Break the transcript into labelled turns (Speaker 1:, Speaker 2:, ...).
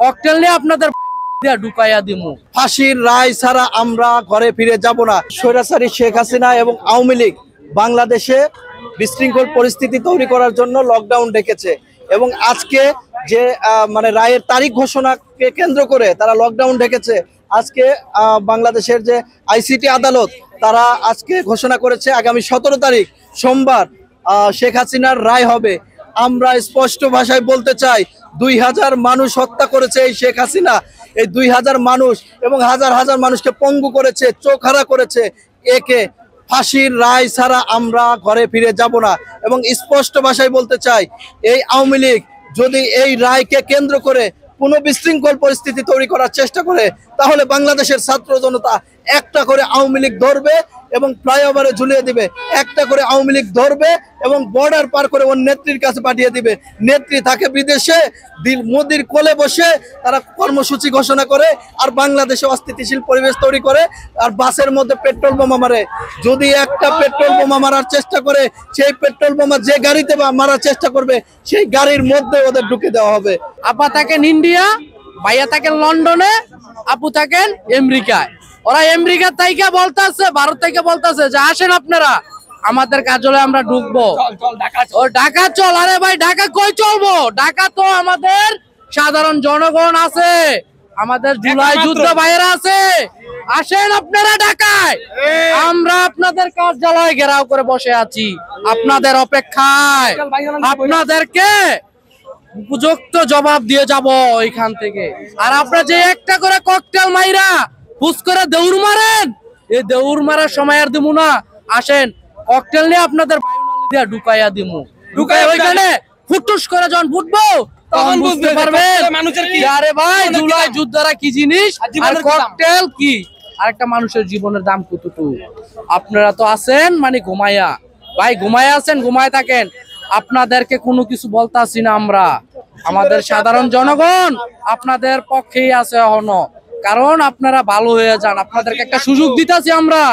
Speaker 1: Cocktail নিয়ে আপনাদের ঢুকাইয়া দিমু।
Speaker 2: ফাঁসির রায় ছাড়া আমরা ঘরে ফিরে যাব না। স্বৈরাচারী শেখ হাসিনা এবং আওয়ামী লীগ বাংলাদেশে বিশৃঙ্খল পরিস্থিতি তৈরি করার জন্য লকডাউন ডেকেছে এবং আজকে যে মানে রায়ের তারিখ ঘোষণাকে কেন্দ্র করে তারা লকডাউন ডেকেছে। আজকে বাংলাদেশের যে আইসিটি আদালত তারা আজকে ঘোষণা করেছে আগামী 17 তারিখ সোমবার শেখ হাসিনার রায় হবে। আমরা স্পষ্ট ভাষায় বলতে চাই 2000 মানুষ হত্যা করেছে এই শেখ হাসিনা। এই 2000 মানুষ এবং হাজার হাজার মানুষকে পঙ্গু করেছে, চোখহারা করেছে। একে ফাঁসির রায় ছাড়া আমরা ঘরে ফিরে যাব না এবং স্পষ্ট ভাষায় বলতে চাই এই আওয়ামী লীগ যদি এই রায়কে কেন্দ্র করে কোনো বিশৃঙ্খল পরিস্থিতি তৈরি করার চেষ্টা করে তাহলে বাংলাদেশের ছাত্র জনতা একটা করে আওয়ামী লীগ ধরবে এবং ফ্লাইওভারে ঝুলিয়ে দিবে, একটা করে আওয়ামী লীগ ধরবে এবং বর্ডার পার করে ওর নেত্রীর কাছে পাঠিয়ে দিবে। নেত্রী থাকে বিদেশে, মোদির কোলে বসে তারা কর্মসূচি ঘোষণা করে আর বাংলাদেশে অস্থিতিশীল পরিবেশ তৈরি করে আর বাসের মধ্যে পেট্রোল বোমা মারে। যদি একটা পেট্রোল বোমা মারার চেষ্টা করে সেই পেট্রোল বোমা যে গাড়িতে মারার চেষ্টা করবে সেই গাড়ির মধ্যে ওদের ঢুকে দেওয়া হবে।
Speaker 1: আপা থাকেন ইন্ডিয়া, ভাইয়া থাকেন লন্ডনে, আপু থাকেন আমেরিকায়। ওরা আমেরিকা থেকে বলতেছে, ভারত থেকে বলতেছে যে আসেন আপনারা আমাদের কাজলে আমরা ঢুকবো। ও ঢাকা চল। আরে ভাই ঢাকা কই চলবো? ঢাকা তো আমাদের সাধারণ জনগণ আছে, আমাদের জুলাই যুদ্ধ ভাইয়েরা আছে। আসেন আপনারা ঢাকায়, আমরা আপনাদের কার্যালয় ঘেরাও করে বসে আছি আপনাদের অপেক্ষায়। আপনাদেরকে উপযুক্ত জবাব দিয়ে যাব ওইখান থেকে। আর আপনারা যে একটা করে ককটেল মাইরা হুস করে দৌড় মারেন, এই দৌড় মারার সময় আর দিমু না। আসেন ককটেল নিয়ে আপনাদের বায়ুনালী দিয়ে ঢুকাইয়া দিমু। ঢুকাই ওইখানে ফুটুস করে যখন ফুটবো তখন বুঝতে পারবেন আরে ভাই জুলাই যুদ্ধরা কি জিনিস আর ককটেল কি। আরেকটা মানুষের জীবনের দাম কতটুকু। আপনারা তো আছেন মানে ঘুমাইয়া, ভাই ঘুমাইয়া আছেন, ঘুমায় থাকেন। আপনাদেরকে কোনো কিছু বলতাছি না আমরা, আমাদের সাধারণ জনগণ আপনাদের পক্ষেই আছে এখনো। কারণ আপনারা ভালো হয়ে যান, আপনাদেরকে একটা সুযোগ দিতেছি আমরা।